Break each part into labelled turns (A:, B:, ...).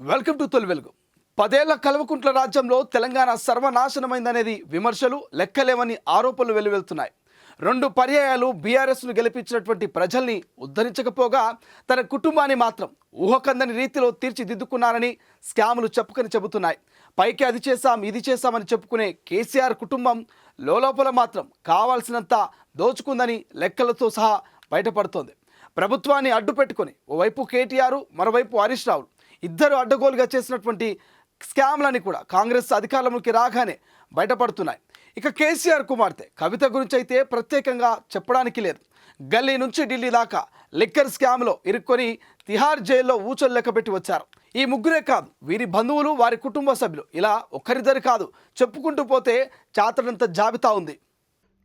A: Welcome to తొలి వెలుగు. 10 ఏళ్ల కల్వకుంట్ల రాజ్యంలో తెలంగాణ సర్వనాశనమైందనేది విమర్శలు, లెక్కలేవని ఆరోపణలు వెల్లువెళ్తున్నాయి. 2 పర్యాయాలు బీఆర్ఎస్ను గెలిపించినటువంటి ప్రజల్ని ఉద్ధరించకపోగా తన కుటుంబాన్ని మాత్రం ఊహకందని రీతిలో తీర్చిదిద్దుకున్నారని స్కాములు చెబుతున్నాయి. పైకి అది చేశాం ఇది చేశామని చెప్పుకునే కేసీఆర్ కుటుంబం లోపల మాత్రం కావాల్సినంత దోచుకుందని లెక్కలతో సహా బయటపడుతోంది. ప్రభుత్వాన్ని అడ్డుపెట్టుకొని ఓవైపు కేటీఆర్, మరోవైపు హరీష్ రావు ఇద్దరు అడ్డగోలుగా చేసినటువంటి స్కామ్లని కూడా కాంగ్రెస్ అధికారంలోకి రాగానే బయటపడుతున్నాయి. ఇక కేసీఆర్ కుమార్తె కవిత గురించి అయితే ప్రత్యేకంగా చెప్పడానికి లేదు. గల్లీ నుంచి ఢిల్లీ దాకా లిక్కర్ స్కామ్లో ఇరుక్కొని తిహార్ జైల్లో ఊచలు లెక్కపెట్టి వచ్చారు. ఈ ముగ్గురే కాదు, వీరి బంధువులు, వారి కుటుంబ సభ్యులు, ఇలా ఒక్కరిద్దరు కాదు, చెప్పుకుంటూ పోతే చాతడంత జాబితా ఉంది.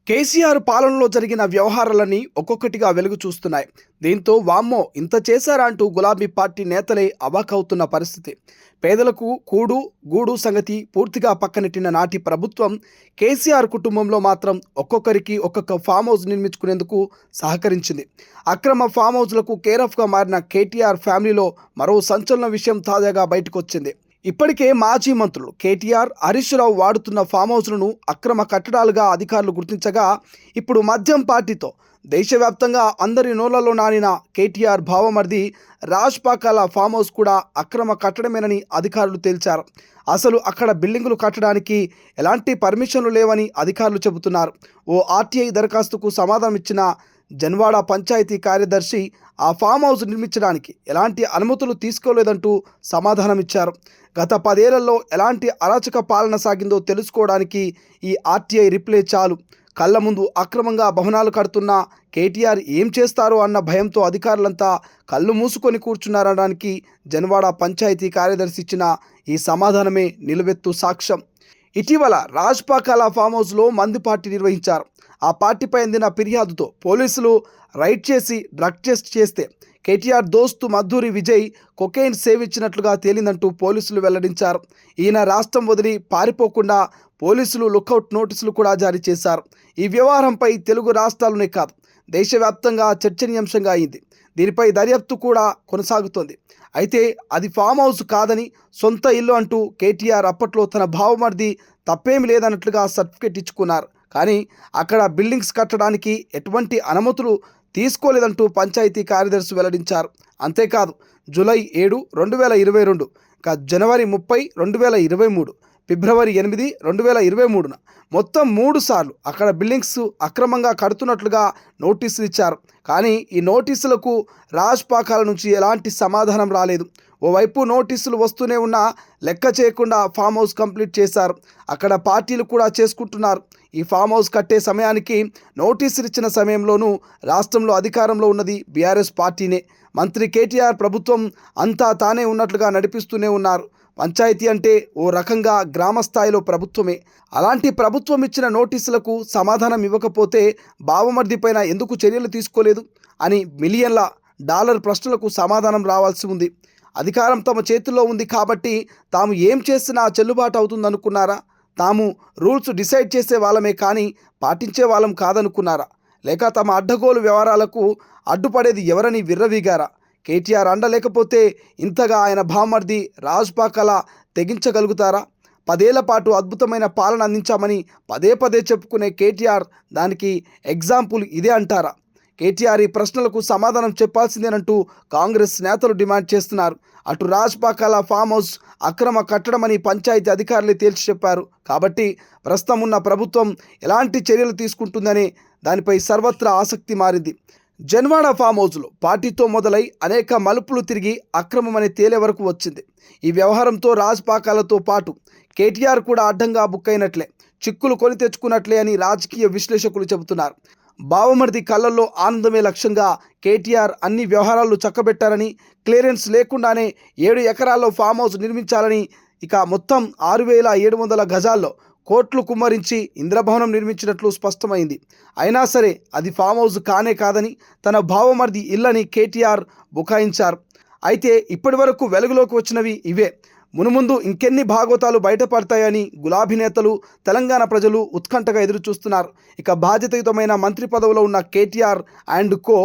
A: కేసీఆర్ పాలనలో జరిగిన వ్యవహారాలన్నీ ఒక్కొక్కటిగా వెలుగు చూస్తున్నాయి. దీంతో వామ్మో ఇంత చేశారా అంటూ గులాబీ పార్టీ నేతలే అవాకవుతున్న పరిస్థితి. పేదలకు కూడు గూడు సంగతి పూర్తిగా పక్కనెట్టిన నాటి ప్రభుత్వం కేసీఆర్ కుటుంబంలో మాత్రం ఒక్కొక్కరికి ఒక్కొక్క ఫామ్ హౌస్ నిర్మించుకునేందుకు సహకరించింది. అక్రమ ఫామ్ హౌస్లకు కేరాఫ్గా మారిన కేటీఆర్ ఫ్యామిలీలో మరో సంచలన విషయం తాజాగా బయటకొచ్చింది. ఇప్పటికే మాజీ మంత్రులు కేటీఆర్, హరీష్ రావు వాడుతున్న ఫామ్ హౌస్లను అక్రమ కట్టడాలుగా అధికారులు గుర్తించగా, ఇప్పుడు మద్యం పార్టీతో దేశవ్యాప్తంగా అందరి నోళ్లలో నానిన కేటీఆర్ భావమర్ది రాజ్ పాకాల ఫామ్ హౌస్ కూడా అక్రమ కట్టడమేనని అధికారులు తేల్చారు. అసలు అక్కడ బిల్డింగులు కట్టడానికి ఎలాంటి పర్మిషన్లు లేవని అధికారులు చెబుతున్నారు. ఓ ఆర్టీఐ దరఖాస్తుకు సమాధానం ఇచ్చిన జన్వాడ పంచాయతీ కార్యదర్శి ఆ ఫామ్ హౌస్ నిర్మించడానికి ఎలాంటి అనుమతులు తీసుకోలేదంటూ సమాధానం ఇచ్చారు. గత 10 ఏళ్లలో ఎలాంటి అరాచక పాలన సాగిందో తెలుసుకోవడానికి ఈ ఆర్టీఐ రిప్లే చాలు. కళ్ళ ముందు అక్రమంగా భవనాలు కడుతున్న కేటీఆర్ ఏం చేస్తారో అన్న భయంతో అధికారులంతా కళ్ళు మూసుకొని కూర్చున్నారనడానికి జన్వాడ పంచాయతీ కార్యదర్శి ఇచ్చిన ఈ సమాధానమే నిలువెత్తు సాక్ష్యం. ఇటీవల రాజ్ పాకాల ఫామ్ హౌస్లో మందు పార్టీ నిర్వహించారు. ఆ పార్టీపై అందిన ఫిర్యాదుతో పోలీసులు రైడ్ చేసి డ్రగ్ టెస్ట్ చేస్తే కేటీఆర్ దోస్తు మద్దూరి విజయ్ కొకైన్ సేవించినట్లుగా తేలిందంటూ పోలీసులు వెల్లడించారు. ఈయన రాష్ట్రం వదిలి పారిపోకుండా పోలీసులు లుకౌట్ నోటీసులు కూడా జారీ చేశారు. ఈ వ్యవహారంపై తెలుగు రాష్ట్రాలనే కాదు, దేశవ్యాప్తంగా చర్చనీయాంశంగా అయింది. దీనిపై దర్యాప్తు కూడా కొనసాగుతోంది. అయితే అది ఫామ్ హౌస్ కాదని సొంత ఇల్లు అంటూ కేటీఆర్ అప్పట్లో తన భావమర్ది తప్పేమి లేదన్నట్లుగా సర్టిఫికేట్ ఇచ్చుకున్నారు. కానీ అక్కడ బిల్డింగ్స్ కట్టడానికి ఎటువంటి అనుమతులు తీసుకోలేదంటూ పంచాయతీ కార్యదర్శి వెల్లడించారు. అంతేకాదు, జూలై 7, 2022, జనవరి 30, 2023, ఫిబ్రవరి 8, 2023 మొత్తం 3 సార్లు అక్కడ బిల్డింగ్స్ అక్రమంగా కడుతున్నట్లుగా నోటీసులు ఇచ్చారు. కానీ ఈ నోటీసులకు రాజ్ పాకాల నుంచి ఎలాంటి సమాధానం రాలేదు. ఓవైపు నోటీసులు వస్తూనే ఉన్నా లెక్క చేయకుండా ఫామ్ హౌస్ కంప్లీట్ చేశారు. అక్కడ పార్టీలు కూడా చేసుకుంటున్నారు. ఈ ఫామ్ హౌస్ కట్టే సమయానికి నోటీసులు ఇచ్చిన సమయంలోనూ రాష్ట్రంలో అధికారంలో ఉన్నది బీఆర్ఎస్ పార్టీనే. మంత్రి కేటీఆర్ ప్రభుత్వం అంతా తానే ఉన్నట్లుగా నడిపిస్తూనే ఉన్నారు. పంచాయతీ అంటే ఓ రకంగా గ్రామ స్థాయిలో ప్రభుత్వమే. అలాంటి ప్రభుత్వం ఇచ్చిన నోటీసులకు సమాధానం ఇవ్వకపోతే బావమర్ది పైన ఎందుకు చర్యలు తీసుకోలేదు అని మిలియన్ల డాలర్ ప్రశ్నలకు సమాధానం రావాల్సి ఉంది. అధికారం తమ చేతుల్లో ఉంది కాబట్టి తాము ఏం చేసినా చెల్లుబాటు అవుతుందనుకున్నారా? తాము రూల్స్ డిసైడ్ చేసే వాళ్ళమే కానీ పాటించే వాళ్ళం కాదనుకున్నారా? లేక తమ అడ్డగోలు వ్యవహారాలకు అడ్డుపడేది ఎవరని విర్రవీగారా? కేటీఆర్ అండ లేకపోతే ఇంతగా ఆయన భామర్ది రాజ్ పాకాల తెగించగలుగుతారా? 10 ఏళ్ల పాటు అద్భుతమైన పాలన అందించామని పదే చెప్పుకునే కేటీఆర్ దానికి ఎగ్జాంపుల్ ఇదే అంటారా? కేటీఆర్ ఈ ప్రశ్నలకు సమాధానం చెప్పాల్సిందేనంటూ కాంగ్రెస్ నేతలు డిమాండ్ చేస్తున్నారు. అటు రాజ్ పాకాల ఫామ్ హౌస్ అక్రమ కట్టడమని పంచాయతీ అధికారులే తేల్చి చెప్పారు. కాబట్టి ప్రస్తుతం ఉన్న ప్రభుత్వం ఎలాంటి చర్యలు తీసుకుంటుందనే దానిపై సర్వత్రా ఆసక్తి మారింది. జన్వాడ ఫామ్ హౌస్లో పార్టీతో మొదలై అనేక మలుపులు తిరిగి అక్రమమని తేలే వరకు వచ్చింది. ఈ వ్యవహారంతో రాజ్ పాకాలతో పాటు కేటీఆర్ కూడా అడ్డంగా బుక్కైనట్లే, చిక్కులు కొని తెచ్చుకున్నట్లే అని రాజకీయ విశ్లేషకులు చెబుతున్నారు. బావమర్ది కళ్ళల్లో ఆనందమే లక్ష్యంగా కేటీఆర్ అన్ని వ్యవహారాలు చక్కబెట్టారని, క్లియరెన్స్ లేకుండానే 7 ఎకరాల్లో ఫామ్ హౌస్ నిర్మించాలని, ఇక మొత్తం 6,700 గజాల్లో కోట్లు కుమ్మరించి ఇంద్రభవనం నిర్మించినట్లు స్పష్టమైంది. అయినా సరే అది ఫామ్ హౌస్ కానే కాదని తన భావమర్ది ఇల్లని కేటీఆర్ బుకాయించారు. అయితే ఇప్పటి వరకు వెలుగులోకి వచ్చినవి ఇవే. మునుముందు ఇంకెన్ని భాగవతాలు బయటపడతాయని గులాబీ నేతలు, తెలంగాణ ప్రజలు ఉత్కంఠగా ఎదురు చూస్తున్నారు. ఇక బాధ్యతాయుతమైన మంత్రి పదవిలో ఉన్న కేటీఆర్ అండ్ కో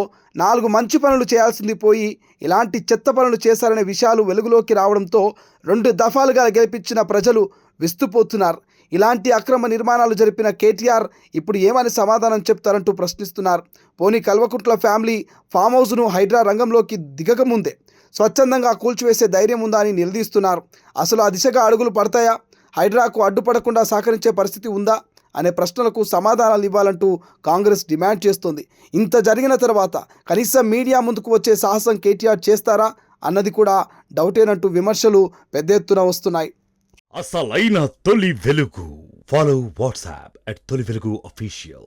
A: 4 మంచి పనులు చేయాల్సింది పోయి ఇలాంటి చెత్త పనులు చేశారనే విషయాలు వెలుగులోకి రావడంతో 2 దఫాలుగా గెలిపించిన ప్రజలు విస్తుపోతున్నారు. ఇలాంటి అక్రమ నిర్మాణాలు జరిపిన కేటీఆర్ ఇప్పుడు ఏమని సమాధానం చెప్తారంటూ ప్రశ్నిస్తున్నారు. పోనీ కల్వకుంట్ల ఫ్యామిలీ ఫామ్ హౌస్ను హైడ్రా రంగంలోకి దిగకముందే స్వచ్ఛందంగా కూల్చివేసే ధైర్యం ఉందా అని నిలదీస్తున్నారు. అసలు ఆ దిశగా అడుగులు పడతాయా? హైడ్రాకు అడ్డుపడకుండా సహకరించే పరిస్థితి ఉందా అనే ప్రశ్నలకు సమాధానాలు ఇవ్వాలంటూ కాంగ్రెస్ డిమాండ్ చేస్తోంది. ఇంత జరిగిన తర్వాత కనీసం మీడియా ముందుకు వచ్చే సాహసం కేటీఆర్ చేస్తారా అన్నది కూడా డౌటేనంటూ విమర్శలు పెద్ద ఎత్తున వస్తున్నాయి.
B: అసలైన తొలి వెలుగు. ఫాలో వాట్సాప్ @తొలి వెలుగు official.